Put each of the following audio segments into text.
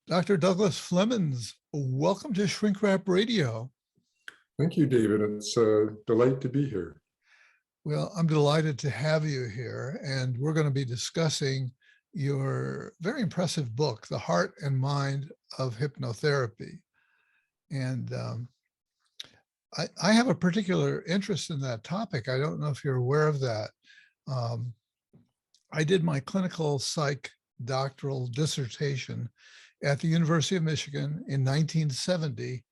Dr. Douglas Flemons, welcome to Shrink Wrap Radio. Thank you, David. It's a delight to be here. Well, I'm delighted to have you here, and we're going to be discussing your very impressive book, The Heart and Mind of Hypnotherapy. And I have a particular interest in that topic. I don't know if you're aware of that. I did my clinical psych doctoral dissertation at the University of Michigan in 1970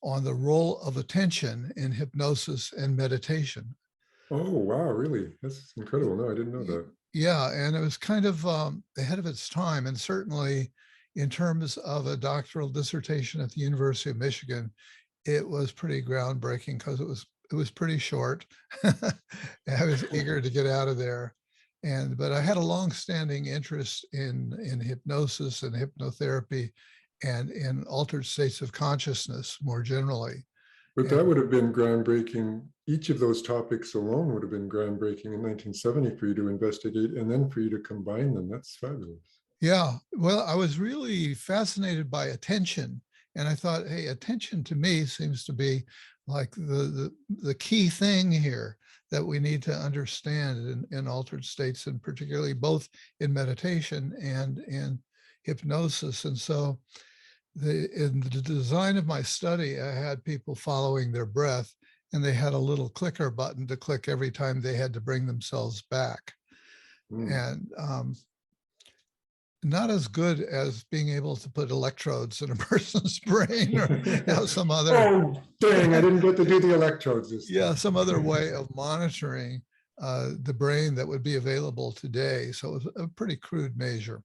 on the role of attention in hypnosis and meditation. Oh, wow, really? That's incredible. No, I didn't know that. Yeah, and it was kind of ahead of its time. And certainly in terms of a doctoral dissertation at the University of Michigan, it was pretty groundbreaking because it was pretty short. I was eager to get out of there. But I had a long-standing interest in hypnosis and hypnotherapy and in altered states of consciousness more generally. But that would have been groundbreaking. Each of those topics alone would have been groundbreaking in 1970 for you to investigate and then for you to combine them. That's fabulous. Yeah, well, I was really fascinated by attention. And I thought, hey, attention to me seems to be like the key thing here that we need to understand in altered states, and particularly both in meditation and in hypnosis. And so in the design of my study, I had people following their breath, and they had a little clicker button to click every time they had to bring themselves back. And not as good as being able to put electrodes in a person's brain or some other. Oh, dang, I didn't get to do the electrodes this time. Some other way of monitoring the brain that would be available today. So it was a pretty crude measure.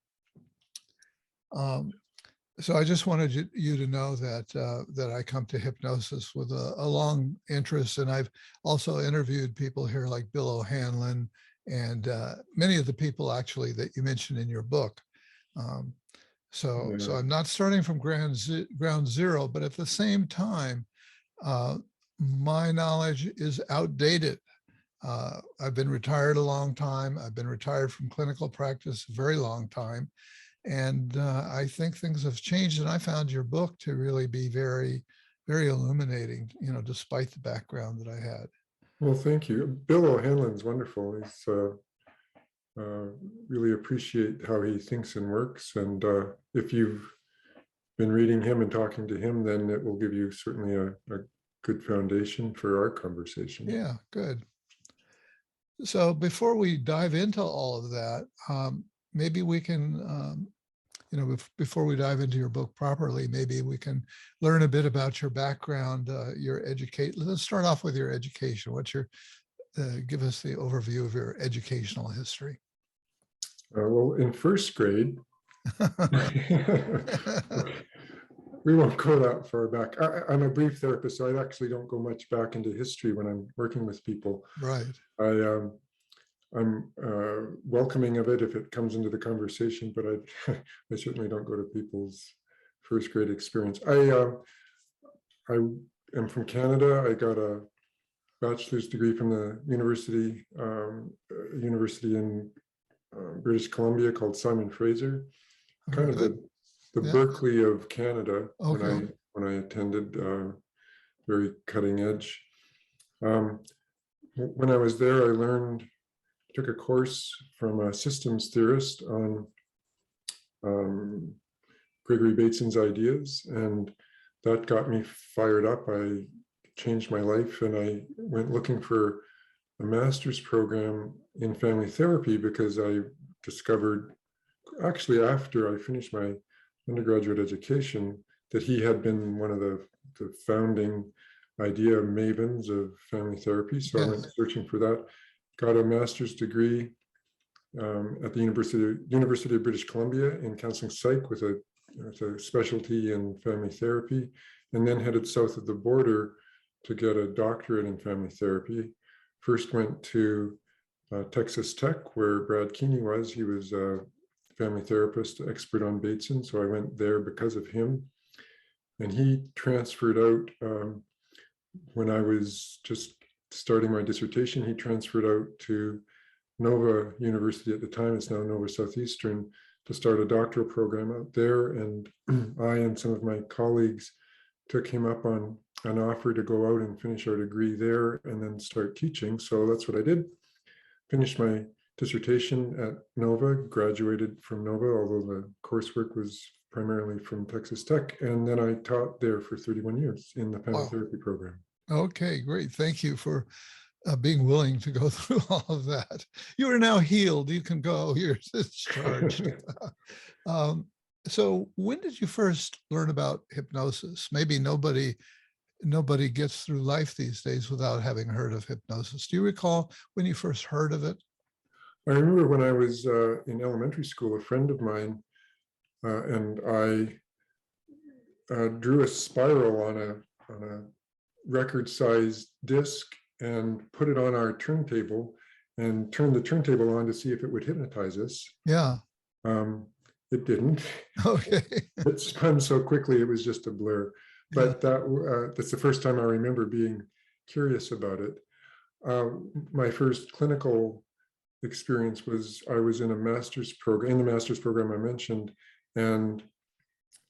So I just wanted you to know that I come to hypnosis with a long interest, and I've also interviewed people here like Bill O'Hanlon and many of the people actually that you mentioned in your book. So I'm not starting from ground zero, but at the same time, my knowledge is outdated. I've been retired a long time. I've been retired from clinical practice a very long time. And I think things have changed, and I found your book to really be very, very illuminating, despite the background that I had. Well, thank you. Bill O'Hanlon's wonderful. He's really appreciate how he thinks and works. And if you've been reading him and talking to him, then it will give you certainly a good foundation for our conversation. Yeah, good. So before we dive into all of that, maybe we can, before we dive into your book properly, maybe we can learn a bit about your background, your education. Let's start off with your education. Give us the overview of your educational history. Well, in first grade, we won't go that far back. I'm a brief therapist, so I actually don't go much back into history when I'm working with people. Right. I'm welcoming of it if it comes into the conversation, but I certainly don't go to people's first grade experience. I am from Canada. I got a bachelor's degree from the university in British Columbia called Simon Fraser, kind of the Berkeley of Canada. Okay. When I attended, very cutting edge. When I was there, I took a course from a systems theorist on Gregory Bateson's ideas, and that got me fired up. I changed my life, and I went looking for a master's program in family therapy because I discovered, actually after I finished my undergraduate education, that he had been one of the founding idea mavens of family therapy. So I went searching for that, got a master's degree at the University of British Columbia in counseling psych with a specialty in family therapy, and then headed south of the border to get a doctorate in family therapy. First went to Texas Tech, where Brad Keeney was. He was a family therapist, expert on Bateson. So I went there because of him. And he transferred out when I was just starting my dissertation. He transferred out to Nova University at the time. It's now Nova Southeastern, to start a doctoral program out there. And I and some of my colleagues took him up on an offer to go out and finish our degree there and then start teaching. So that's what I did. Finished my dissertation at Nova, graduated from Nova, although the coursework was primarily from Texas Tech. And then I taught there for 31 years in the family Wow. therapy program. Okay, great. Thank you for being willing to go through all of that. You are now healed. You can go. You're discharged. So when did you first learn about hypnosis? Maybe nobody gets through life these days without having heard of hypnosis. Do you recall when you first heard of it? I remember when I was in elementary school, a friend of mine and I drew a spiral on a record-sized disc and put it on our turntable and turned the turntable on to see if it would hypnotize us. Yeah. It didn't. Okay. It spun so quickly, it was just a blur. But that's the first time I remember being curious about it. My first clinical experience was I was in a master's program, in the master's program I mentioned, and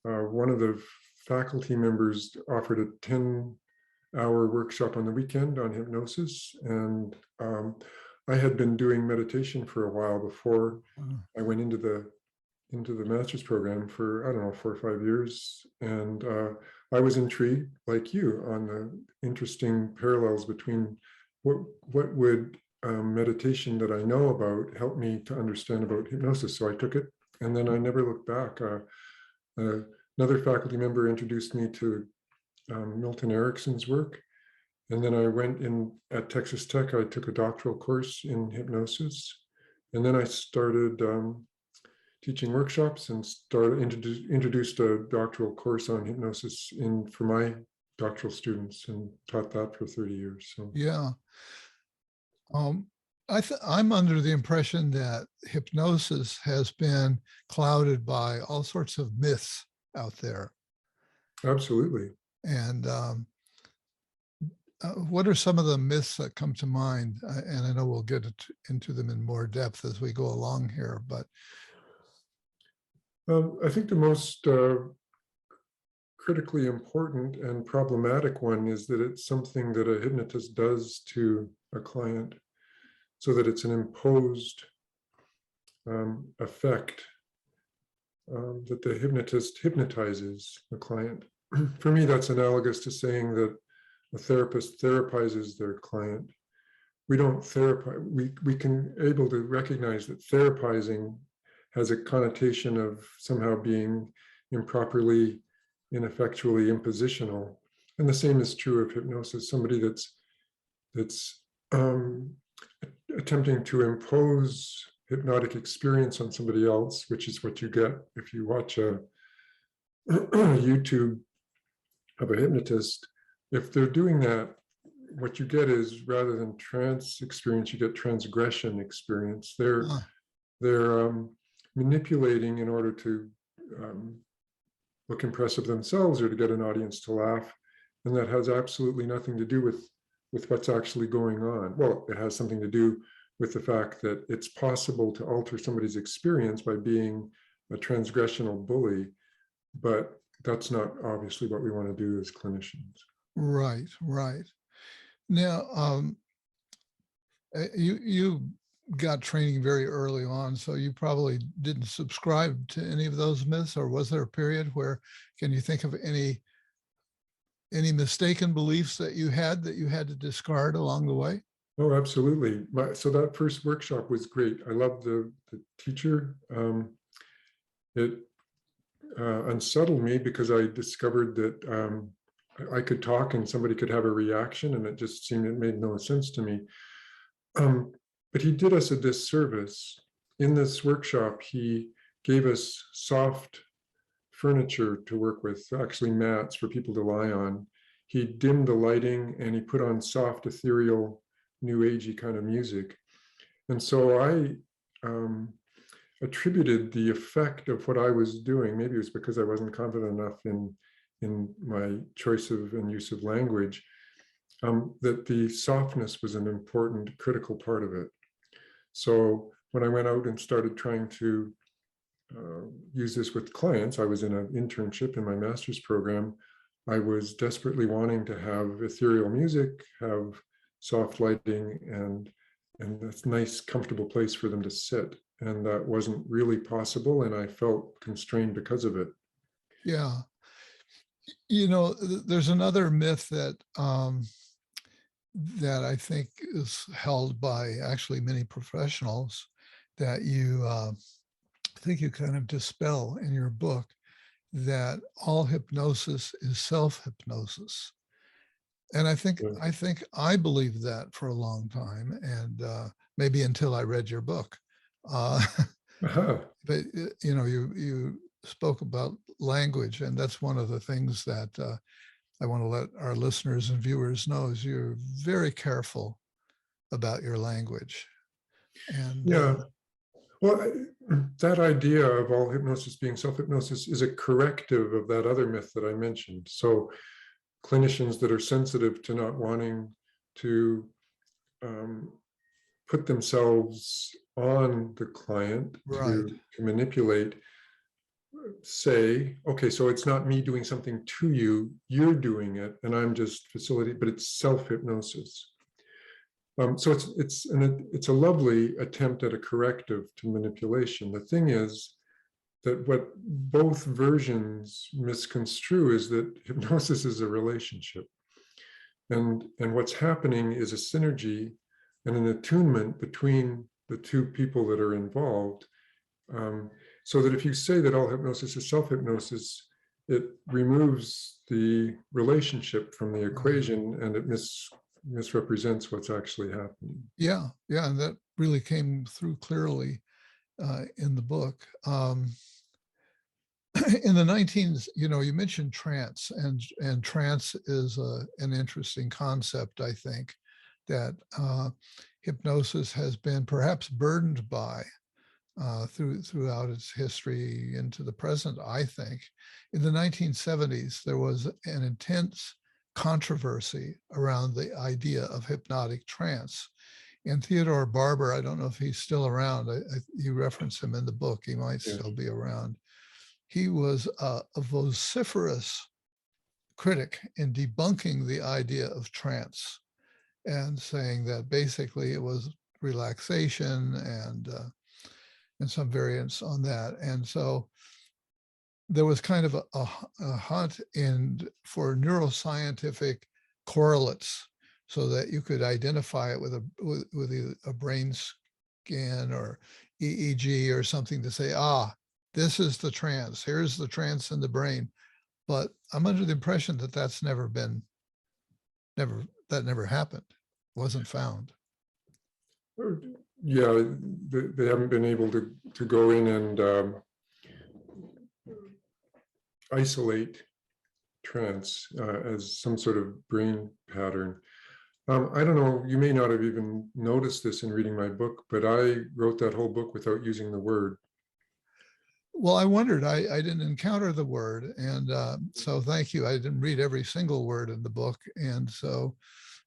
one of the faculty members offered a 10-hour workshop on the weekend on hypnosis. And I had been doing meditation for a while before I went into the master's program for, I don't know, 4 or 5 years. And I was intrigued, like you, on the interesting parallels between what would meditation that I know about help me to understand about hypnosis. So I took it, and then I never looked back. Another faculty member introduced me to Milton Erickson's work. And then I went in at Texas Tech, I took a doctoral course in hypnosis. And then I started teaching workshops and introduced a doctoral course on hypnosis for my doctoral students, and taught that for 30 years. So yeah. I'm under the impression that hypnosis has been clouded by all sorts of myths out there. Absolutely. And what are some of the myths that come to mind? And I know we'll get into them in more depth as we go along here, but I think the most critically important and problematic one is that it's something that a hypnotist does to a client, so that it's an imposed effect that the hypnotist hypnotizes the client. For me, that's analogous to saying that a therapist therapizes their client. We don't therapize. We can able to recognize that therapizing has a connotation of somehow being improperly, ineffectually impositional. And the same is true of hypnosis. Somebody that's attempting to impose hypnotic experience on somebody else, which is what you get if you watch a YouTube of a hypnotist. If they're doing that, what you get is, rather than trance experience, you get transgression experience. They're manipulating in order to look impressive themselves or to get an audience to laugh. And that has absolutely nothing to do with what's actually going on. Well, it has something to do with the fact that it's possible to alter somebody's experience by being a transgressional bully, but that's not obviously what we want to do as clinicians. right. Now, you got training very early on, so you probably didn't subscribe to any of those myths, or was there a period where, can you think of any mistaken beliefs that you had to discard along the way? Oh, absolutely. So that first workshop was great. I loved the teacher. It unsettled me because I discovered that I could talk and somebody could have a reaction, and it made no sense to me. But he did us a disservice. In this workshop, he gave us soft furniture to work with, actually mats for people to lie on. He dimmed the lighting and he put on soft, ethereal, new agey kind of music. And so I attributed the effect of what I was doing, maybe it was because I wasn't confident enough in my choice of and use of language, that the softness was an important, critical part of it. So when I went out and started trying to use this with clients. I was in an internship in my master's program. I was desperately wanting to have ethereal music, have soft lighting, and a nice, comfortable place for them to sit. And that wasn't really possible, and I felt constrained because of it. Yeah. You know, there's another myth that that I think is held by actually many professionals that you think you kind of dispel in your book, that all hypnosis is self-hypnosis. And I think I believed that for a long time, and maybe until I read your book. But you know, you spoke about language, and that's one of the things that I want to let our listeners and viewers know is you're very careful about your language. And yeah. Well, that idea of all hypnosis being self-hypnosis is a corrective of that other myth that I mentioned. So clinicians that are sensitive to not wanting to put themselves on the client right. to manipulate, say, okay, so it's not me doing something to you, you're doing it, and I'm just facilitating, but it's self-hypnosis. So it's a lovely attempt at a corrective to manipulation. The thing is that what both versions misconstrue is that hypnosis is a relationship, and what's happening is a synergy and an attunement between the two people that are involved. So that if you say that all hypnosis is self-hypnosis, it removes the relationship from the equation, and it misrepresents what's actually happening. Yeah, yeah, and that really came through clearly in the book. In the 19s, you know, you mentioned trance, and trance is an interesting concept, I think, that hypnosis has been perhaps burdened by throughout its history into the present, I think. In the 1970s, there was an intense controversy around the idea of hypnotic trance. And Theodore Barber, I don't know if he's still around. You reference him in the book. He might still be around. He was a vociferous critic in debunking the idea of trance and saying that basically it was relaxation and some variants on that. And so there was kind of a hunt for neuroscientific correlates so that you could identify it with a brain scan or EEG or something to say, this is the trance, here's the trance in the brain. But I'm under the impression that that never happened, wasn't found. Yeah, they haven't been able to go in and isolate trance as some sort of brain pattern. I don't know, you may not have even noticed this in reading my book, but I wrote that whole book without using the word. Well, I wondered, I didn't encounter the word. And so thank you. I didn't read every single word in the book. And so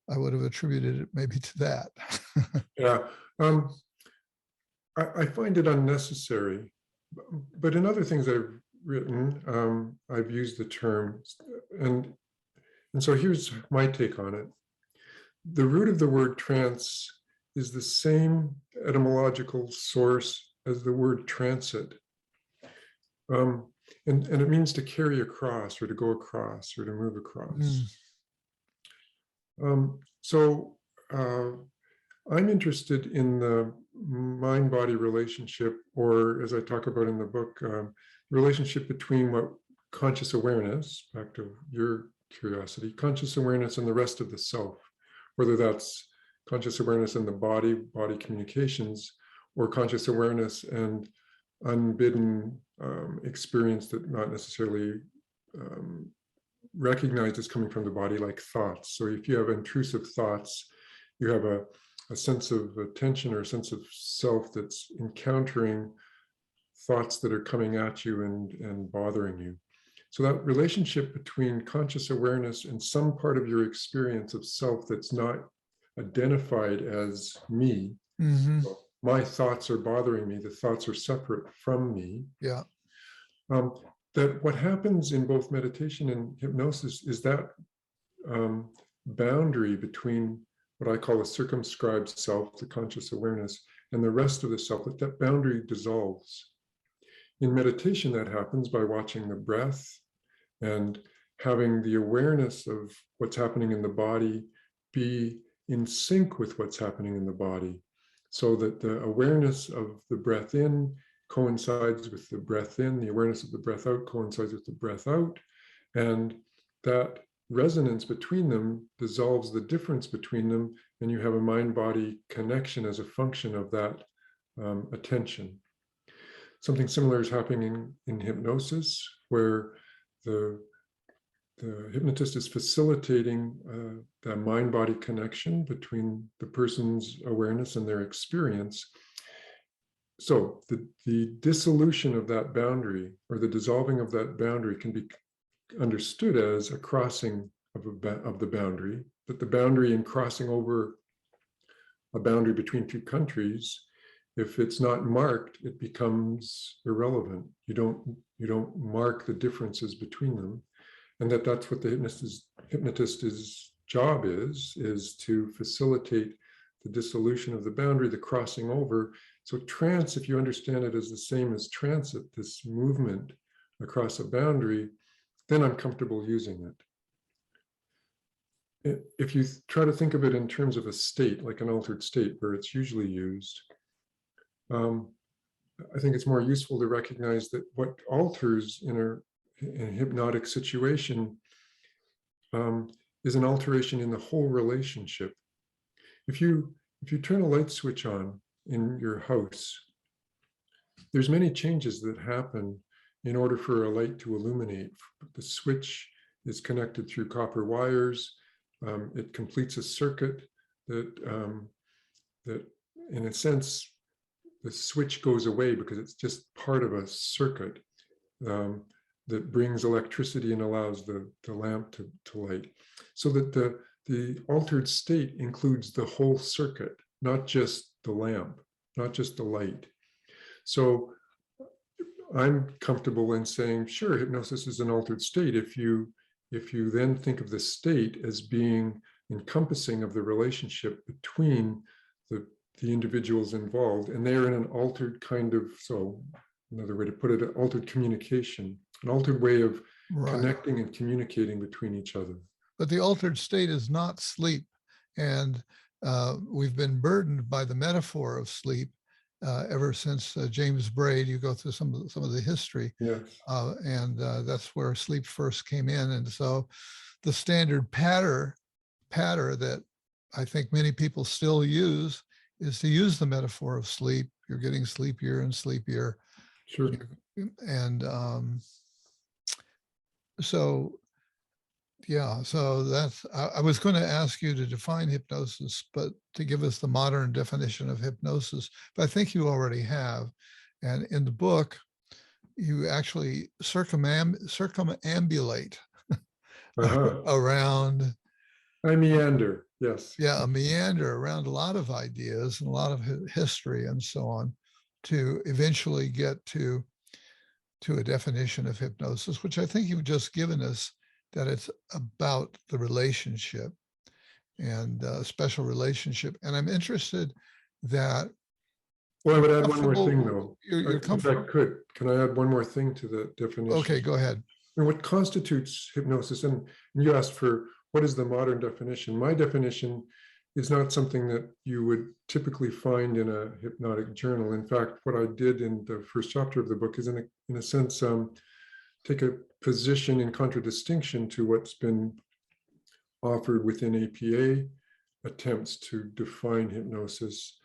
I would have attributed it maybe to that. Yeah, I find it unnecessary, but in other things I've written, I've used the term, and so here's my take on it. The root of the word trance is the same etymological source as the word transit. And it means to carry across or to go across or to move across. So I'm interested in the mind-body relationship, or as I talk about in the book, relationship between what conscious awareness, back to your curiosity, conscious awareness and the rest of the self, whether that's conscious awareness in the body communications, or conscious awareness and unbidden experience that not necessarily recognized as coming from the body, like thoughts. So if you have intrusive thoughts, you have a sense of attention or a sense of self that's encountering thoughts that are coming at you and bothering you. So that relationship between conscious awareness and some part of your experience of self that's not identified as me, my thoughts are bothering me, the thoughts are separate from me. Yeah. That what happens in both meditation and hypnosis is that boundary between what I call a circumscribed self, the conscious awareness, and the rest of the self, that boundary dissolves. In meditation, that happens by watching the breath and having the awareness of what's happening in the body be in sync with what's happening in the body, so that the awareness of the breath in coincides with the breath in, the awareness of the breath out coincides with the breath out, and that resonance between them dissolves the difference between them, and you have a mind-body connection as a function of that attention. Something similar is happening in hypnosis, where the hypnotist is facilitating the mind-body connection between the person's awareness and their experience. So the dissolution of that boundary, or the dissolving of that boundary, can be understood as a crossing of the boundary, that the boundary in crossing over a boundary between two countries, if it's not marked, it becomes irrelevant. You don't mark the differences between them. And that's what the hypnotist's job is to facilitate the dissolution of the boundary, the crossing over. So trance, if you understand it as the same as transit, this movement across a boundary, then I'm comfortable using it. If you try to think of it in terms of a state, like an altered state where it's usually used, I think it's more useful to recognize that what alters in a hypnotic situation is an alteration in the whole relationship. If you turn a light switch on in your house, there's many changes that happen in order for a light to illuminate. The switch is connected through copper wires. It completes a circuit that in a sense, the switch goes away because it's just part of a circuit that brings electricity and allows the lamp to light. So that the altered state includes the whole circuit, not just the lamp, not just the light. So I'm comfortable in saying, sure, hypnosis is an altered state if you then think of the state as being encompassing of the relationship between the individuals involved, and they're in an altered kind of, so another way to put it, an altered communication, an altered way of connecting and communicating between each other. But the altered state is not sleep. And we've been burdened by the metaphor of sleep ever since James Braid. You go through some of the history. Yes. And that's where sleep first came in. And so the standard patter that I think many people still use is to use the metaphor of sleep. You're getting sleepier and sleepier. Sure. And so, yeah, so that's, I was going to ask you to define hypnosis, but to give us the modern definition of hypnosis, but I think you already have. And in the book, you actually circumambulate around. I meander, yes. Yeah, a meander around a lot of ideas and a lot of history and so on to eventually get to a definition of hypnosis, which I think you've just given us, that it's about the relationship and a special relationship. And I'm interested that. Well, I would add one more thing though. You're comfortable. If I could, can I add one more thing to the definition? Okay, go ahead. And what constitutes hypnosis, and you asked for what is the modern definition? My definition is not something that you would typically find in a hypnotic journal. In fact, what I did in the first chapter of the book is in a sense, take a position in contradistinction to what's been offered within APA attempts to define hypnosis.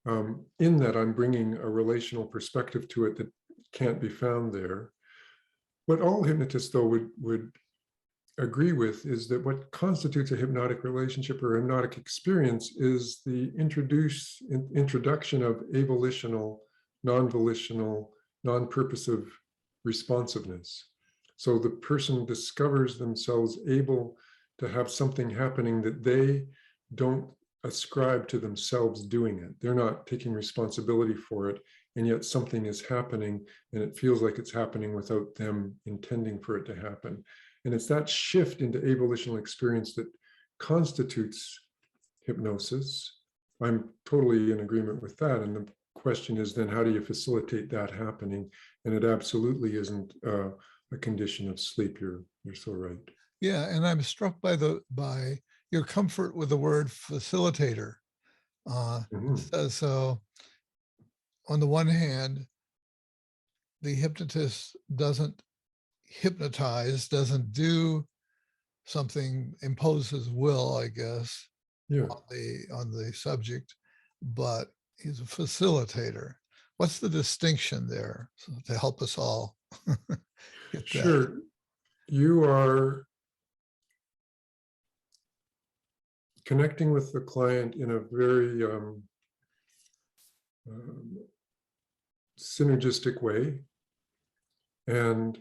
In that I'm bringing a relational perspective to it that can't be found there. What all hypnotists though would agree with is that what constitutes a hypnotic relationship or hypnotic experience is the introduction of avolitional, non-volitional, non-purposive responsiveness. So the person discovers themselves able to have something happening that they don't ascribe to themselves doing it. They're not taking responsibility for it, and yet something is happening, and it feels like it's happening without them intending for it to happen. And it's that shift into avolitional experience that constitutes hypnosis. I'm totally in agreement with that. And the question is then, how do you facilitate that happening? And it absolutely isn't a condition of sleep. You're so right. Yeah, and I'm struck by your comfort with the word facilitator. So on the one hand, the hypnotist doesn't hypnotize, doesn't do something, impose his will, I guess, Yeah. on the subject, but he's a facilitator. What's the distinction there, to help us all get that? Sure. You are connecting with the client in a very synergistic way, and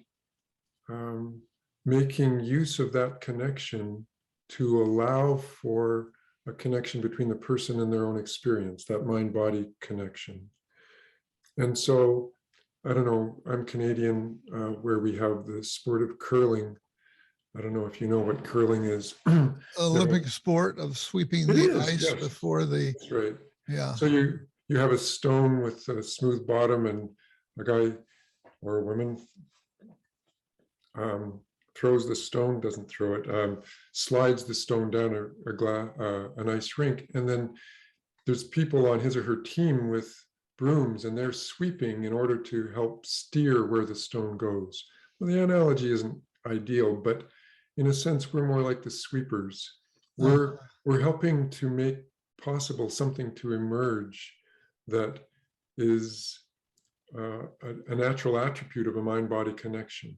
making use of that connection to allow for a connection between the person and their own experience, that mind-body connection. And so, I don't know, I'm Canadian, where we have the sport of curling. I don't know if you know what curling is. Olympic sport of sweeping the ice, yes, before the. That's right. Yeah. So you have a stone with a smooth bottom, and a guy or a woman throws the stone, doesn't throw it, slides the stone down an ice rink, and then there's people on his or her team with brooms, and they're sweeping in order to help steer where the stone goes. Well, the analogy isn't ideal, but in a sense, we're more like the sweepers. We're helping to make possible something to emerge that is a natural attribute of a mind-body connection.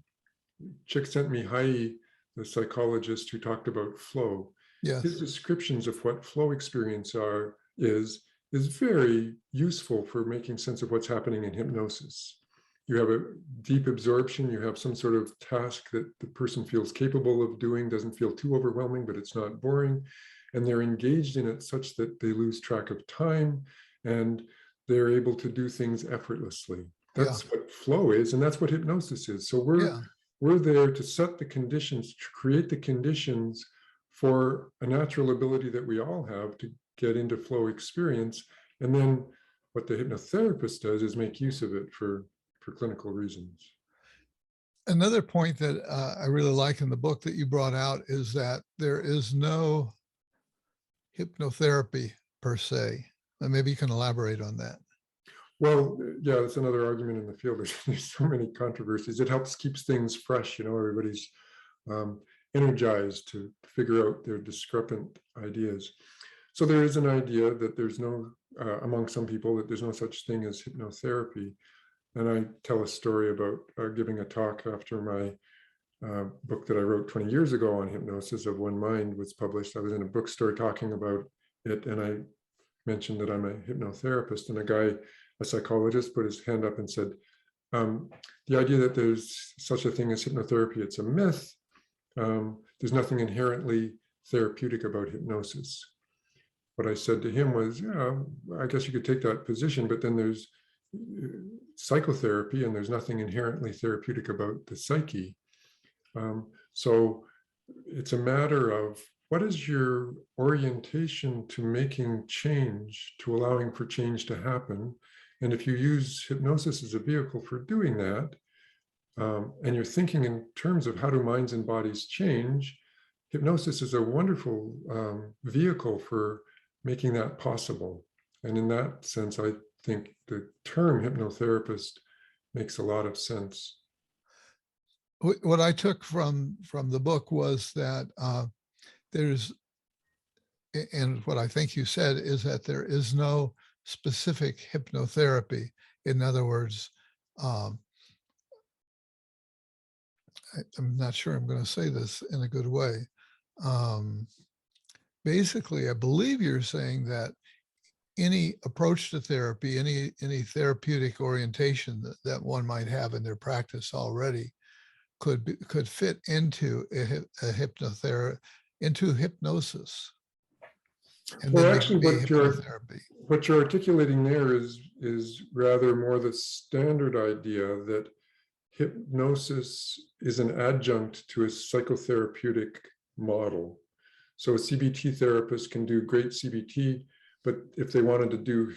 Csikszentmihalyi, the psychologist who talked about flow, yes, his descriptions of what flow experience is very useful for making sense of what's happening in hypnosis. You have a deep absorption, you have some sort of task that the person feels capable of doing, doesn't feel too overwhelming, but it's not boring, and they're engaged in it such that they lose track of time, and they're able to do things effortlessly. That's what flow is, and that's what hypnosis is. So we're there to set the conditions, to create the conditions for a natural ability that we all have to get into flow experience. And then what the hypnotherapist does is make use of it for clinical reasons. Another point that I really like in the book that you brought out is that there is no hypnotherapy per se. And maybe you can elaborate on that. Well, yeah, that's another argument in the field. There's so many controversies. It helps keeps things fresh. Everybody's energized to figure out their discrepant ideas. So there is an idea that there's no, among some people, that there's no such thing as hypnotherapy. And I tell a story about giving a talk after my book that I wrote 20 years ago on hypnosis, Of One Mind, was published. I was in a bookstore talking about it, and I mentioned that I'm a hypnotherapist, and a psychologist, put his hand up and said, the idea that there's such a thing as hypnotherapy, it's a myth. There's nothing inherently therapeutic about hypnosis. What I said to him was, yeah, I guess you could take that position, but then there's psychotherapy, and there's nothing inherently therapeutic about the psyche. So it's a matter of, what is your orientation to making change, to allowing for change to happen? And if you use hypnosis as a vehicle for doing that, and you're thinking in terms of how do minds and bodies change, hypnosis is a wonderful vehicle for making that possible. And in that sense, I think the term hypnotherapist makes a lot of sense. What I took from the book was that there's, and what I think you said is that there is no specific hypnotherapy. In other words, I'm not sure I'm going to say this in a good way. Basically, I believe you're saying that any approach to therapy, any therapeutic orientation that one might have in their practice already could fit into a hypnotherapy, into hypnosis. and Well, then they actually, give me hypnotherapy. what you're articulating there is rather more the standard idea that hypnosis is an adjunct to a psychotherapeutic model. So a CBT therapist can do great CBT, but if they wanted to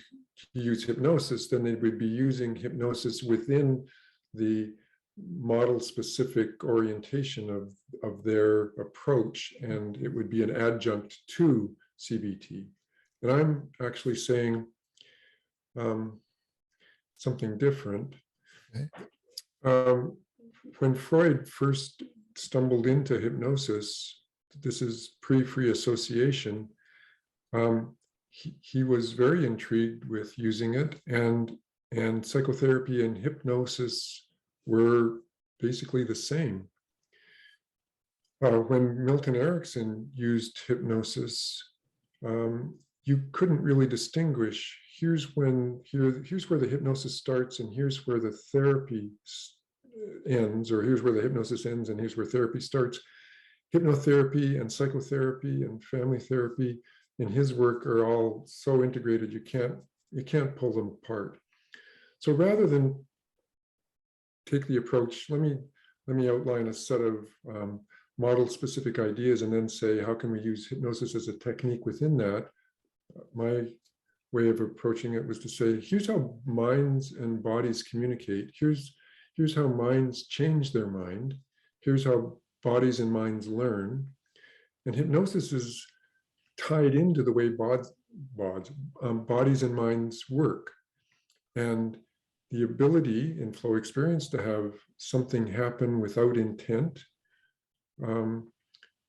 use hypnosis, then they would be using hypnosis within the model-specific orientation of their approach, and it would be an adjunct to CBT. And I'm actually saying something different. Okay. When Freud first stumbled into hypnosis, this is pre-free association, he was very intrigued with using it, and psychotherapy and hypnosis were basically the same. When Milton Erickson used hypnosis, you couldn't really distinguish. Here's where the hypnosis starts, and here's where the therapy ends, or here's where the hypnosis ends, and here's where therapy starts. Hypnotherapy and psychotherapy and family therapy in his work are all so integrated, you can't pull them apart. So rather than take the approach, let me outline a set of model-specific ideas and then say, how can we use hypnosis as a technique within that? My way of approaching it was to say, here's how minds and bodies communicate. Here's how minds change their mind. Here's how bodies and minds learn. And hypnosis is tied into the way bodies and minds work. And the ability in flow experience to have something happen without intent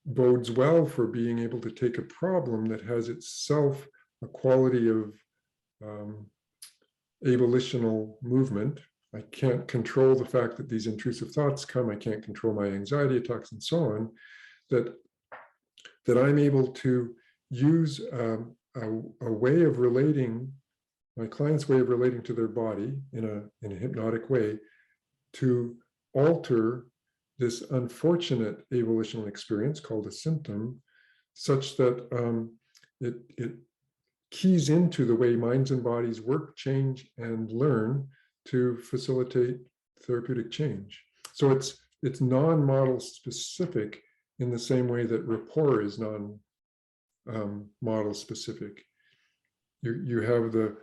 bodes well for being able to take a problem that has itself a quality of avolitional movement. I can't control the fact that these intrusive thoughts come. I can't control my anxiety attacks and so on. That I'm able to use a way of relating, my client's way of relating to their body in a hypnotic way, to alter this unfortunate avolitional experience called a symptom, such that it keys into the way minds and bodies work, change, and learn to facilitate therapeutic change. So it's non-model specific in the same way that rapport is non-model specific. You have the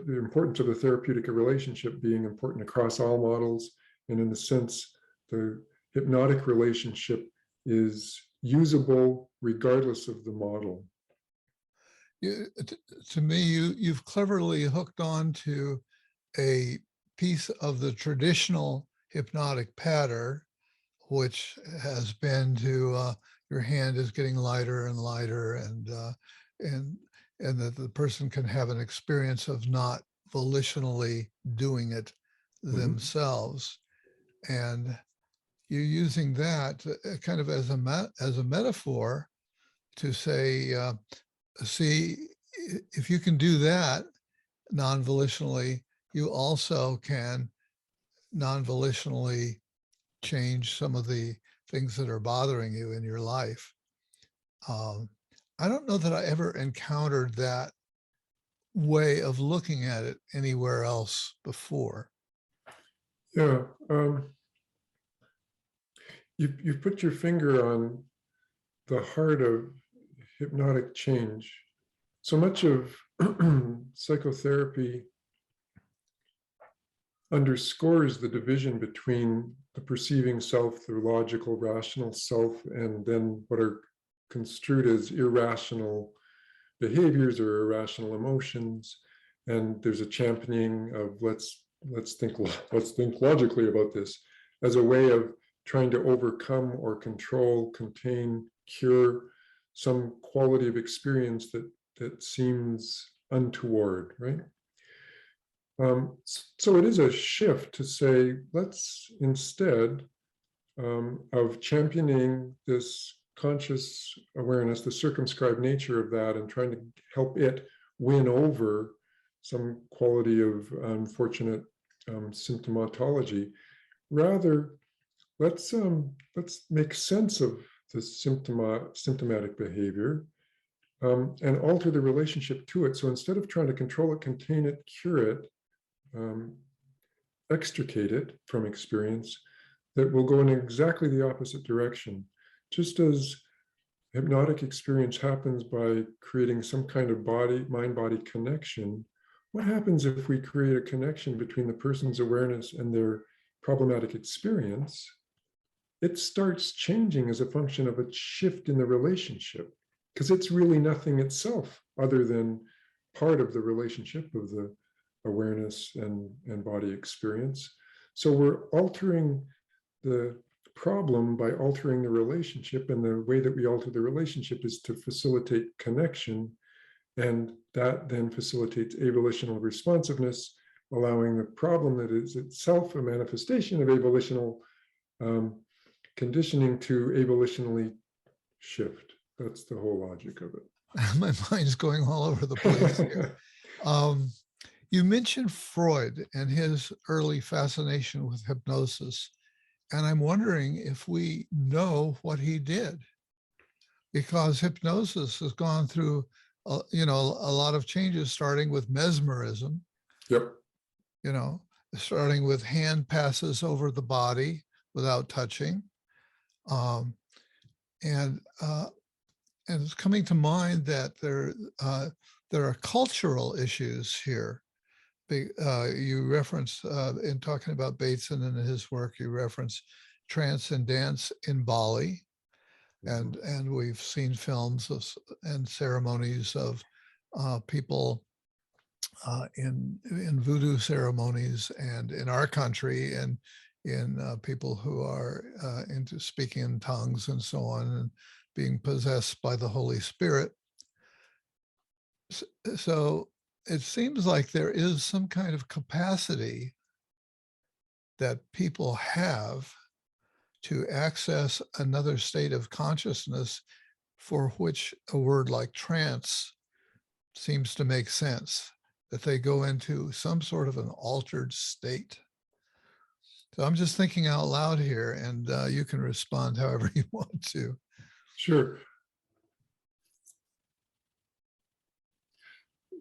importance of the therapeutic relationship being important across all models, and in a sense, the hypnotic relationship is usable regardless of the model. To me, you've cleverly hooked on to a piece of the traditional hypnotic pattern, which has been to your hand is getting lighter and lighter, and that the person can have an experience of not volitionally doing it themselves. And you're using that kind of as a metaphor to say, see, if you can do that non-volitionally, you also can non-volitionally change some of the things that are bothering you in your life. I don't know that I ever encountered that way of looking at it anywhere else before. Yeah, you've put your finger on the heart of hypnotic change. So much of psychotherapy underscores the division between the perceiving self, the logical, rational self, and then what are construed as irrational behaviors or irrational emotions. And there's a championing of let's think logically about this as a way of trying to overcome or control, contain, cure some quality of experience that seems untoward, right? So it is a shift to say, let's instead of championing this conscious awareness, the circumscribed nature of that, and trying to help it win over some quality of unfortunate symptomatology. Rather, let's make sense of the symptomatic behavior, and alter the relationship to it. So instead of trying to control it, contain it, cure it, extricate it from experience, that will go in exactly the opposite direction. Just as hypnotic experience happens by creating some kind of mind-body connection, what happens if we create a connection between the person's awareness and their problematic experience? It starts changing as a function of a shift in the relationship, because it's really nothing itself other than part of the relationship of the awareness and body experience. So we're altering the problem by altering the relationship, and the way that we alter the relationship is to facilitate connection, and that then facilitates avolitional responsiveness, allowing the problem that is itself a manifestation of avolitional conditioning to avolitionally shift. That's the whole logic of it. My mind's going all over the place here. You mentioned Freud and his early fascination with hypnosis, and I'm wondering if we know what he did, because hypnosis has gone through, a lot of changes, starting with mesmerism. Yep. Starting with hand passes over the body without touching, and it's coming to mind that there are cultural issues here. You reference, in talking about Bateson and his work, you reference trance and dance in Bali, and we've seen films and ceremonies of people in voodoo ceremonies, and in our country, and in people who are into speaking in tongues and so on, and being possessed by the Holy Spirit. So it seems like there is some kind of capacity that people have to access another state of consciousness, for which a word like trance seems to make sense, that they go into some sort of an altered state. So I'm just thinking out loud here, and you can respond however you want to. Sure.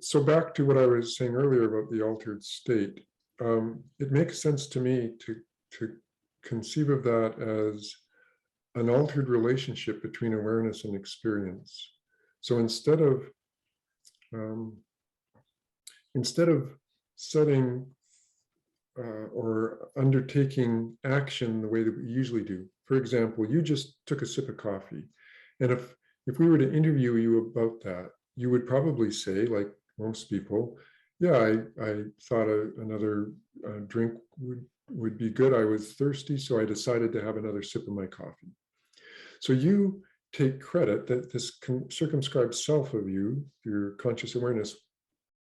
So back to what I was saying earlier about the altered state, it makes sense to me to conceive of that as an altered relationship between awareness and experience. So instead of setting or undertaking action the way that we usually do, for example, you just took a sip of coffee, and if we were to interview you about that, you would probably say, like most people, yeah, I thought another drink would be good. I was thirsty, so I decided to have another sip of my coffee. So you take credit that this circumscribed self of you, your conscious awareness,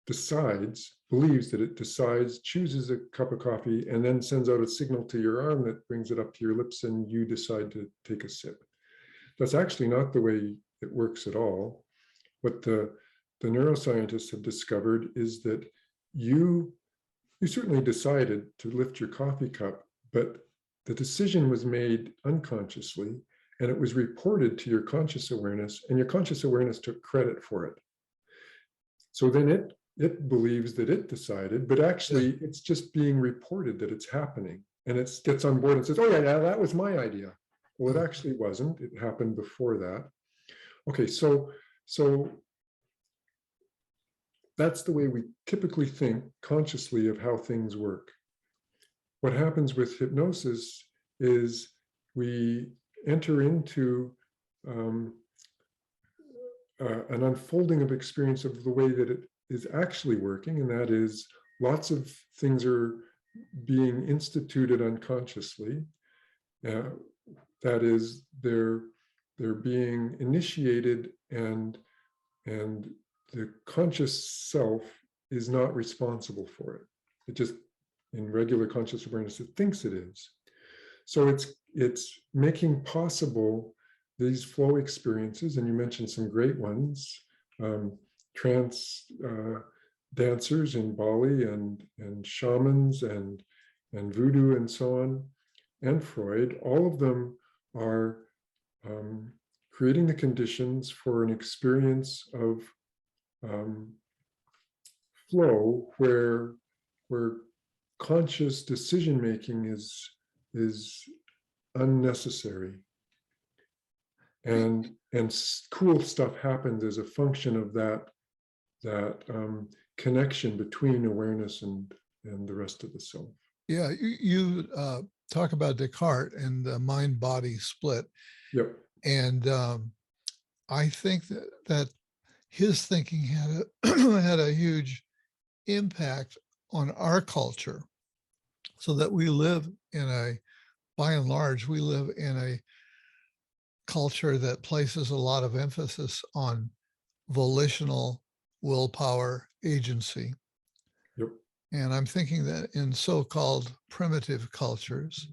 believes that it decides, chooses a cup of coffee, and then sends out a signal to your arm that brings it up to your lips, and you decide to take a sip. That's actually not the way it works at all. What the neuroscientists have discovered is that you certainly decided to lift your coffee cup, but the decision was made unconsciously, and it was reported to your conscious awareness, and your conscious awareness took credit for it. So then it believes that it decided, but actually it's just being reported that it's happening, and it gets on board and says, oh yeah, that was my idea. Well, it actually wasn't. It happened before that. Okay, so that's the way we typically think consciously of how things work. What happens with hypnosis is we enter into an unfolding of experience of the way that it is actually working, and that is lots of things are being instituted unconsciously. That is, they're being initiated, and the conscious self is not responsible for it. It just, in regular conscious awareness, it thinks it is. So it's making possible these flow experiences, and you mentioned some great ones, trance dancers in Bali, and shamans, and voodoo, and so on, and Freud. All of them are creating the conditions for an experience of flow where conscious decision making is unnecessary, and cool stuff happens as a function of that connection between awareness and the rest of the self. Yeah, you talk about Descartes and the mind-body split. Yep. And I think that his thinking had a huge impact on our culture, so that we live by and large, we live in a culture that places a lot of emphasis on volitional willpower agency. Yep. And I'm thinking that in so-called primitive cultures,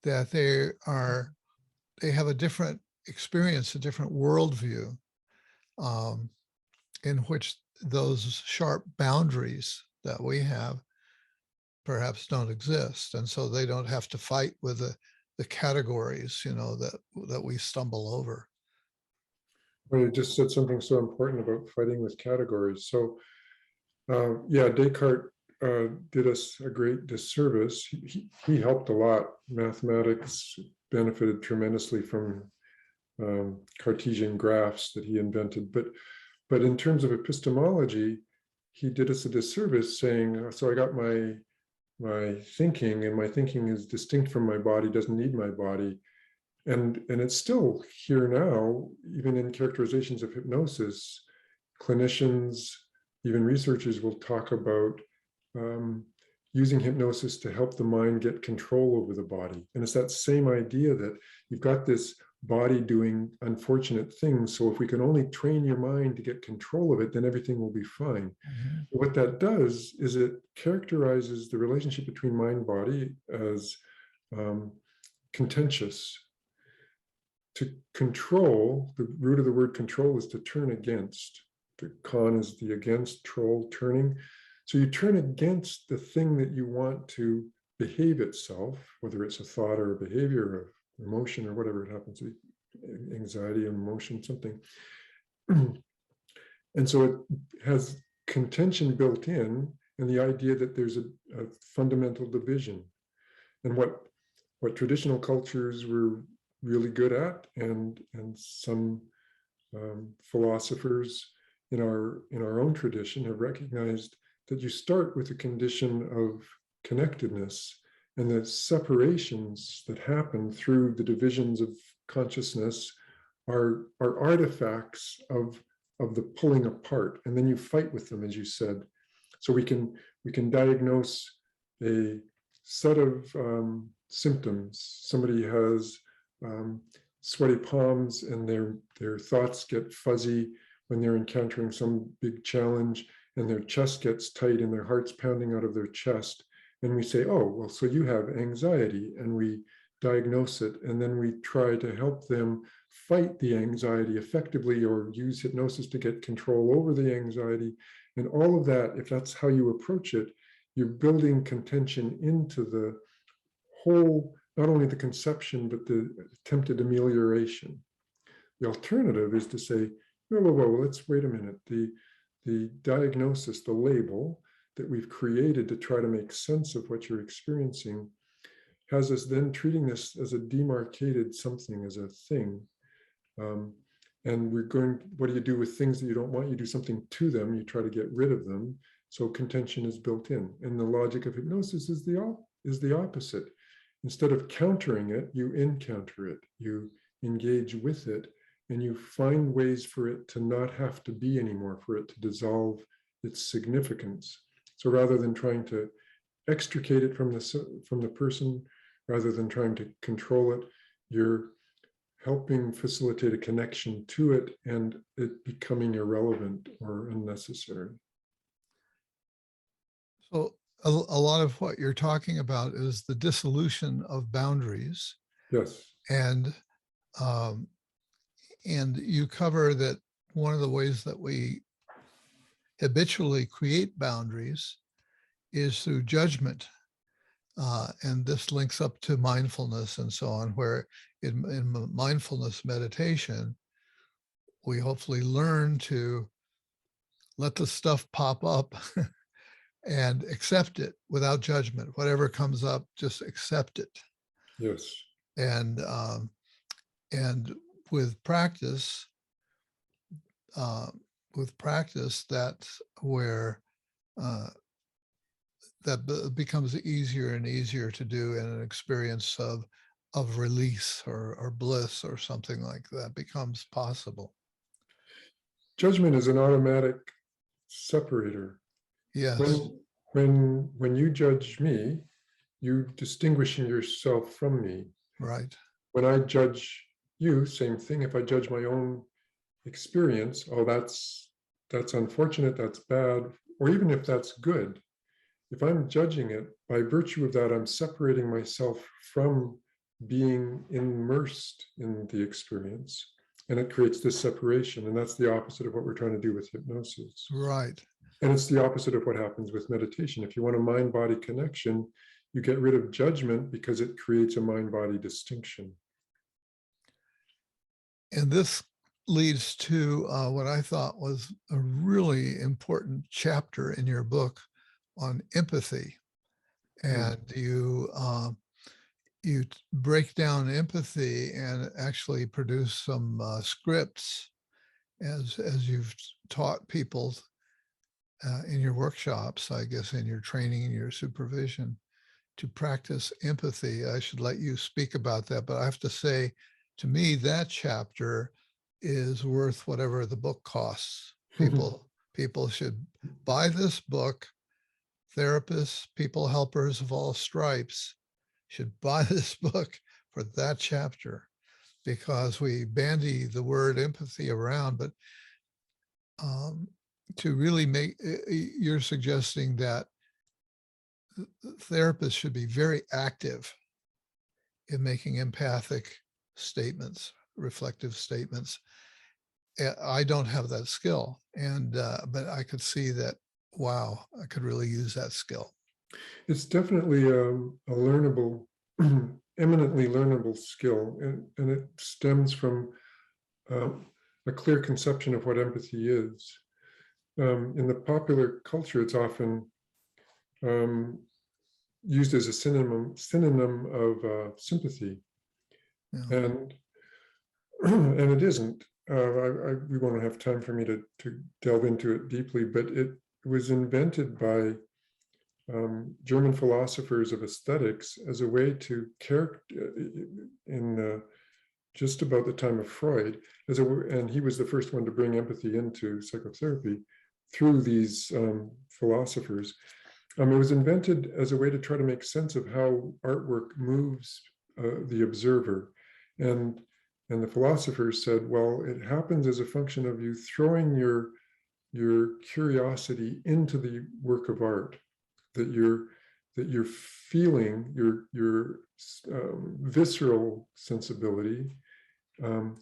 that they have a different experience, a different worldview, in which those sharp boundaries that we have perhaps don't exist. And so they don't have to fight with the categories, that we stumble over. Well, you just said something so important about fighting with categories. So, yeah, Descartes did us a great disservice. He helped a lot. Mathematics benefited tremendously from Cartesian graphs that he invented. But in terms of epistemology, he did us a disservice saying, so I got my thinking, and my thinking is distinct from my body, doesn't need my body. And it's still here now, even in characterizations of hypnosis, clinicians, even researchers will talk about using hypnosis to help the mind get control over the body. And it's that same idea that you've got this body doing unfortunate things. So if we can only train your mind to get control of it, then everything will be fine. Mm-hmm. What that does is it characterizes the relationship between mind and body as contentious. To control, the root of the word control is to turn against. The con is the against, troll, turning. So you turn against the thing that you want to behave itself, whether it's a thought or a behavior or emotion or whatever it happens to be, anxiety, emotion, something. And so it has contention built in, and the idea that there's a fundamental division. And what traditional cultures were really good at, and some philosophers in our own tradition have recognized that you start with a condition of connectedness, and the separations that happen through the divisions of consciousness are artifacts of the pulling apart, and then you fight with them, as you said. So we can diagnose a set of symptoms. Somebody has sweaty palms, and their thoughts get fuzzy when they're encountering some big challenge, and their chest gets tight and their heart's pounding out of their chest. And we say, oh, well, so you have anxiety, and we diagnose it, and then we try to help them fight the anxiety effectively, or use hypnosis to get control over the anxiety. And all of that, if that's how you approach it, you're building contention into the whole, not only the conception, but the attempted amelioration. The alternative is to say, whoa, let's wait a minute. The diagnosis, the label that we've created to try to make sense of what you're experiencing, has us then treating this as a demarcated something, as a thing. And what do you do with things that you don't want? You do something to them, you try to get rid of them. So contention is built in. And the logic of hypnosis is the opposite. Instead of countering it, you encounter it, you engage with it, and you find ways for it to not have to be anymore, for it to dissolve its significance. So rather than trying to extricate it from the person, rather than trying to control it, you're helping facilitate a connection to it, and it becoming irrelevant or unnecessary. So a lot of what you're talking about is the dissolution of boundaries. Yes. And you cover that one of the ways that we habitually create boundaries is through judgment. And this links up to mindfulness and so on, where in mindfulness meditation, we hopefully learn to let the stuff pop up and accept it without judgment. Whatever comes up, just accept it. Yes. And with practice, that's where that becomes easier and easier to do in an experience of release or bliss or something like that becomes possible. Judgment is an automatic separator. Yes. When you judge me, you distinguishing yourself from me. Right. When I judge you, same thing. If I judge my own experience, oh, that's unfortunate, that's bad, or even if that's good, if I'm judging it, by virtue of that, I'm separating myself from being immersed in the experience. And it creates this separation. And that's the opposite of what we're trying to do with hypnosis. Right. And it's the opposite of what happens with meditation. If you want a mind-body connection, you get rid of judgment because it creates a mind-body distinction. And this leads to what I thought was a really important chapter in your book on empathy. And you break down empathy and actually produce some scripts as you've taught people in your workshops, I guess, in your training and your supervision, to practice empathy. I should let you speak about that, but I have to say, to me, that chapter is worth whatever the book costs. People should buy this book. Therapists, people helpers of all stripes should buy this book for that chapter, because we bandy the word empathy around, but to really make, you're suggesting that therapists should be very active in making empathic statements, reflective statements. I don't have that skill, and but I could see that, wow, I could really use that skill. It's definitely a learnable, eminently learnable skill, and it stems from a clear conception of what empathy is. In the popular culture, it's often used as a synonym of sympathy, Yeah. and it isn't. We won't have time for me to delve into it deeply, but it was invented by German philosophers of aesthetics as a way to in just about the time of Freud, and he was the first one to bring empathy into psychotherapy through these philosophers. It was invented as a way to try to make sense of how artwork moves the observer. And the philosophers said, well, it happens as a function of you throwing your curiosity into the work of art, that you're feeling your visceral sensibility.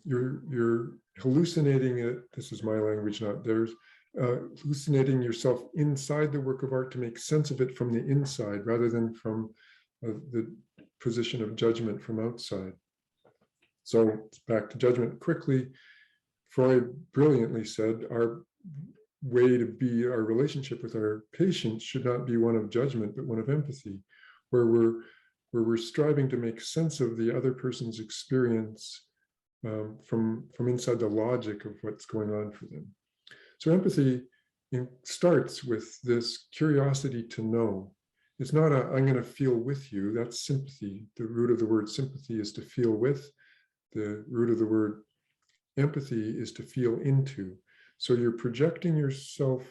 You're hallucinating it. This is my language, not theirs. Hallucinating yourself inside the work of art to make sense of it from the inside, rather than from the position of judgment from outside. So back to judgment quickly. Freud brilliantly said our way to be, our relationship with our patients should not be one of judgment, but one of empathy, where we're striving to make sense of the other person's experience from inside the logic of what's going on for them. So empathy starts with this curiosity to know. It's not I'm going to feel with you. That's sympathy. The root of the word sympathy is to feel with. The root of the word empathy is to feel into. So you're projecting yourself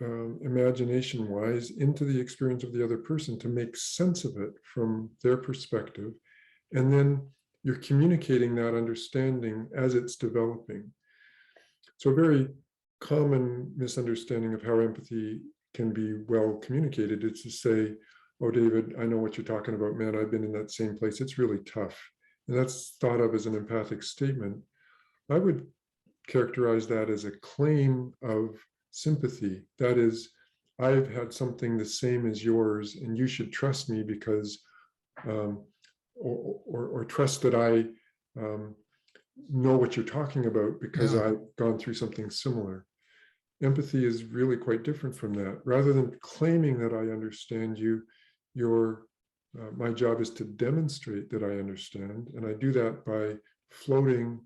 imagination-wise into the experience of the other person to make sense of it from their perspective. And then you're communicating that understanding as it's developing. So a very common misunderstanding of how empathy can be well communicated is to say, oh, David, I know what you're talking about, man. I've been in that same place. It's really tough. And that's thought of as an empathic statement. I would characterize that as a claim of sympathy. That is, I've had something the same as yours, and you should trust me because, or trust that I know what you're talking about because Yeah. I've gone through something similar. Empathy is really quite different from that. Rather than claiming that I understand you, my job is to demonstrate that I understand. And I do that by floating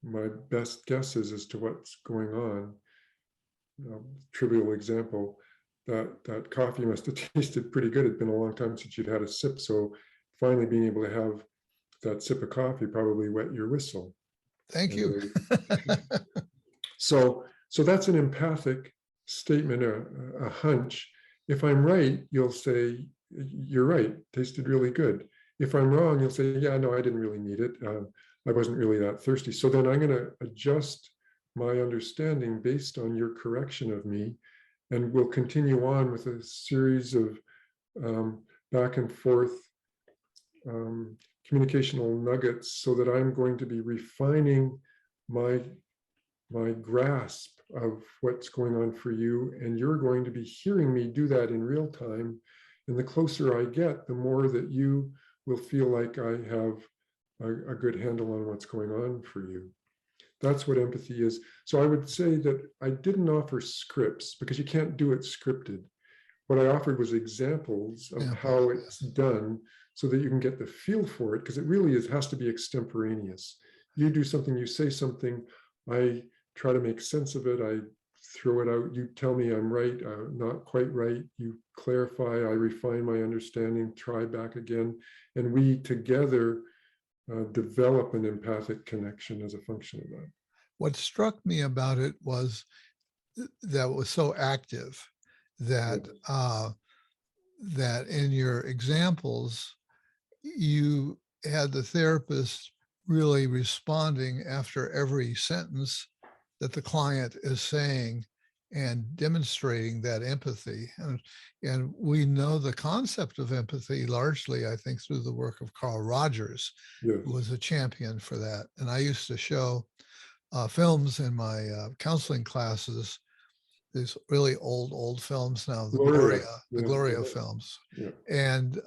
my best guesses as to what's going on. Trivial example, that coffee must have tasted pretty good. It'd been a long time since you'd had a sip. So finally being able to have that sip of coffee probably wet your whistle. Thank you. So that's an empathic statement, a hunch. If I'm right, you'll say, you're right, tasted really good. If I'm wrong, you'll say, yeah, no, I didn't really need it. I wasn't really that thirsty. So then I'm going to adjust my understanding based on your correction of me. And we'll continue on with a series of back and forth communicational nuggets so that I'm going to be refining my grasp of what's going on for you, and you're going to be hearing me do that in real time. And the closer I get, the more that you will feel like I have a good handle on what's going on for you. That's what empathy is. So I would say that I didn't offer scripts because you can't do it scripted. What I offered was examples of how it's done so that you can get the feel for it, because it really has to be extemporaneous. You do something, you say something, I try to make sense of it. I throw it out. You tell me I'm right, not quite right. You clarify, I refine my understanding, try back again. And we together develop an empathic connection as a function of that. What struck me about it was that it was so active that that in your examples, you had the therapist really responding after every sentence that the client is saying and demonstrating that empathy. And we know the concept of empathy largely, I think, through the work of Carl Rogers, Yes. who was a champion for that. And I used to show films in my counseling classes, these really old films now, the Gloria films. Yeah. And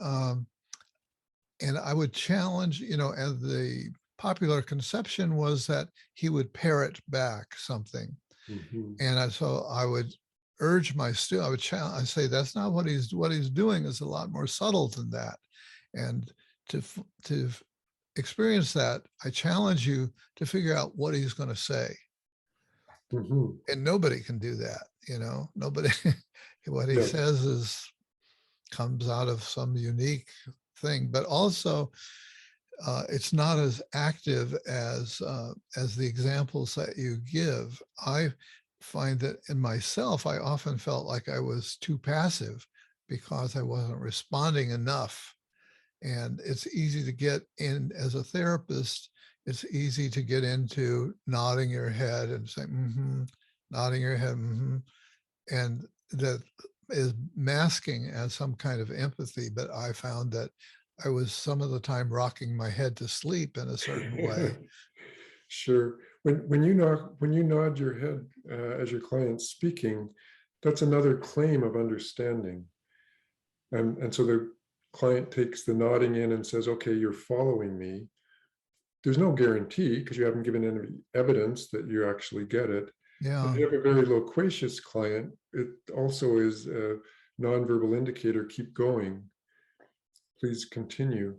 I would challenge, and the popular conception was that he would parrot back something. Mm-hmm. And so I would urge my student, I would challenge, I say, that's not what he's doing is a lot more subtle than that. And to experience that, I challenge you to figure out what he's going to say. Mm-hmm. And nobody can do that, nobody, what he says comes out of some unique thing, but also it's not as active as the examples that you give. I find that in myself, I often felt like I was too passive because I wasn't responding enough. And it's easy to get in as a therapist. It's easy to get into nodding your head and saying, mm-hmm, nodding your head, mm-hmm. And that is masking as some kind of empathy. But I found that I was some of the time rocking my head to sleep in a certain way. Sure. When you nod your head as your client's speaking, that's another claim of understanding. And so the client takes the nodding in and says, okay, you're following me. There's no guarantee because you haven't given any evidence that you actually get it. Yeah. If you have a very loquacious client, it also is a nonverbal indicator, keep going. Please continue.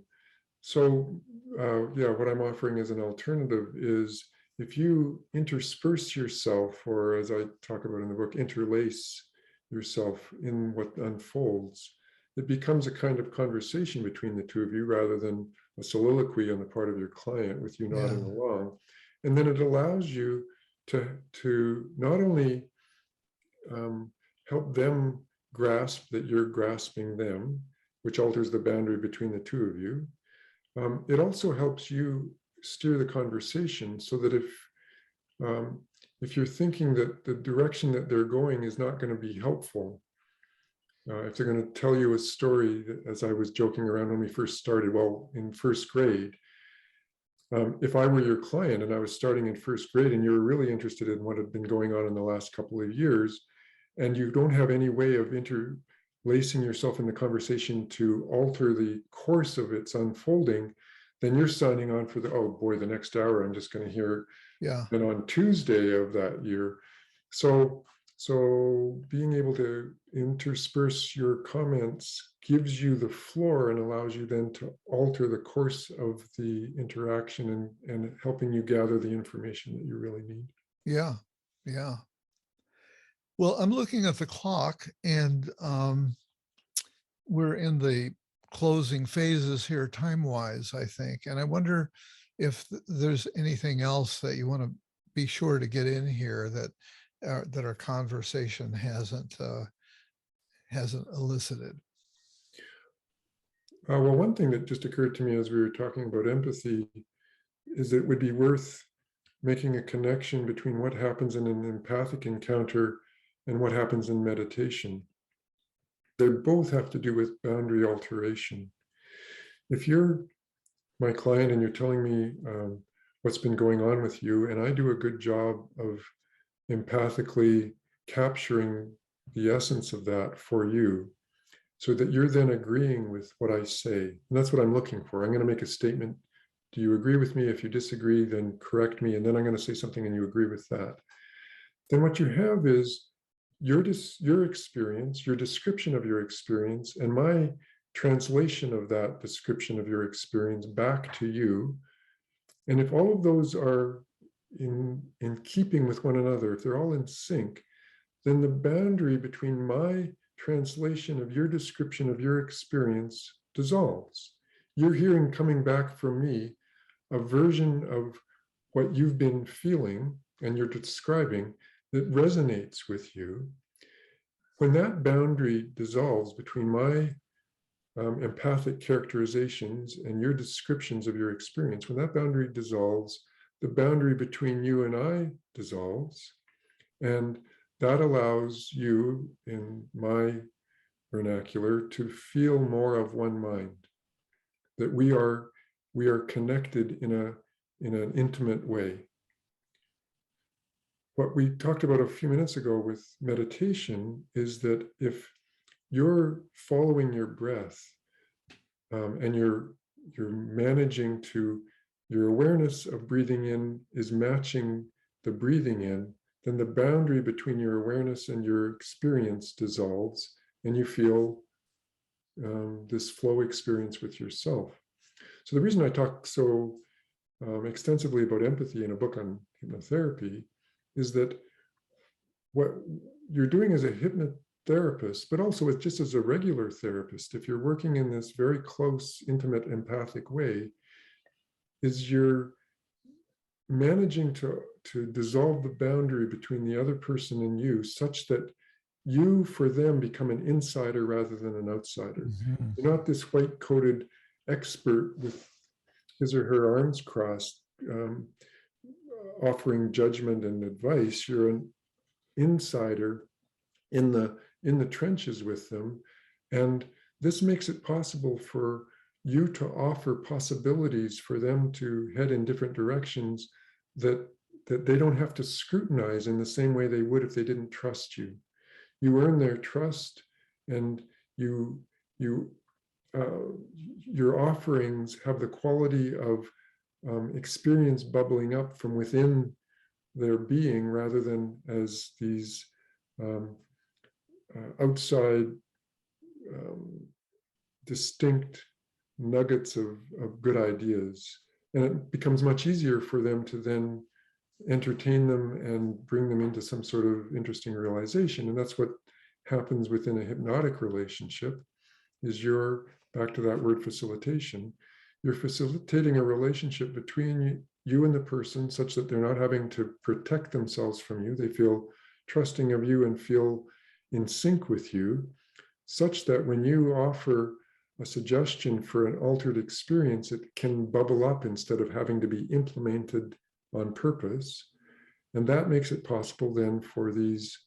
So what I'm offering as an alternative is if you intersperse yourself, or as I talk about in the book, interlace yourself in what unfolds, it becomes a kind of conversation between the two of you rather than a soliloquy on the part of your client with you nodding along. And then it allows you to not only help them grasp that you're grasping them, which alters the boundary between the two of you. It also helps you steer the conversation so that if you're thinking that the direction that they're going is not going to be helpful, if they're going to tell you a story, as I was joking around when we first started, well, in first grade, if I were your client and I was starting in first grade and you were really interested in what had been going on in the last couple of years, and you don't have any way of interlacing yourself in the conversation to alter the course of its unfolding, then you're signing on for the, oh boy, the next hour I'm just going to hear. Yeah. And on Tuesday of that year. So being able to intersperse your comments gives you the floor and allows you then to alter the course of the interaction and helping you gather the information that you really need. Yeah. Yeah. Well, I'm looking at the clock, and we're in the closing phases here time-wise, I think. And I wonder if there's anything else that you want to be sure to get in here that our conversation hasn't elicited. Well, one thing that just occurred to me as we were talking about empathy is that it would be worth making a connection between what happens in an empathic encounter and what happens in meditation. They both have to do with boundary alteration. If you're my client and you're telling me what's been going on with you, and I do a good job of empathically capturing the essence of that for you, so that you're then agreeing with what I say. And that's what I'm looking for. I'm going to make a statement. Do you agree with me? If you disagree, then correct me. And then I'm going to say something and you agree with that. Then what you have is your experience, your description of your experience, and my translation of that description of your experience back to you. And if all of those are in keeping with one another, if they're all in sync, then the boundary between my translation of your description of your experience dissolves. You're hearing coming back from me a version of what you've been feeling and you're describing that resonates with you. When that boundary dissolves between my empathic characterizations and your descriptions of your experience, when that boundary dissolves, the boundary between you and I dissolves. And that allows you, in my vernacular, to feel more of one mind, that we are connected in an intimate way. What we talked about a few minutes ago with meditation is that if you're following your breath and you're managing to, your awareness of breathing in is matching the breathing in, then the boundary between your awareness and your experience dissolves, and you feel this flow experience with yourself. So the reason I talk so extensively about empathy in a book on hypnotherapy is that what you're doing as a hypnotherapist, but also just as a regular therapist, if you're working in this very close, intimate, empathic way, is you're managing to dissolve the boundary between the other person and you, such that you, for them, become an insider rather than an outsider. Mm-hmm. You're not this white-coated expert with his or her arms crossed, offering judgment and advice. You're an insider in the trenches with them, and this makes it possible for you to offer possibilities for them to head in different directions that they don't have to scrutinize in the same way they would if they didn't trust you. You earn their trust, and your offerings have the quality of experience bubbling up from within their being, rather than as these outside distinct nuggets of good ideas. And it becomes much easier for them to then entertain them and bring them into some sort of interesting realization. And that's what happens within a hypnotic relationship, is you're, back to that word facilitation, you're facilitating a relationship between you and the person such that they're not having to protect themselves from you. They feel trusting of you and feel in sync with you, such that when you offer a suggestion for an altered experience, it can bubble up instead of having to be implemented on purpose. And that makes it possible then for these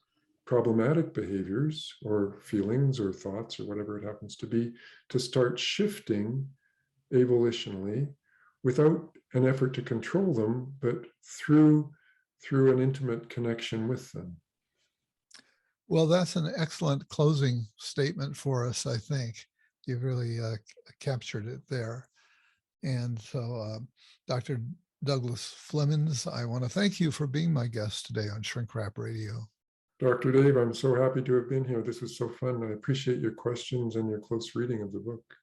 problematic behaviors or feelings or thoughts or whatever it happens to be to start shifting avolitionally without an effort to control them, but through an intimate connection with them. Well, that's an excellent closing statement for us, I think. You've really captured it there. And so, Dr. Douglas Flemons, I want to thank you for being my guest today on Shrink Wrap Radio. Dr. Dave, I'm so happy to have been here. This was so fun. I appreciate your questions and your close reading of the book.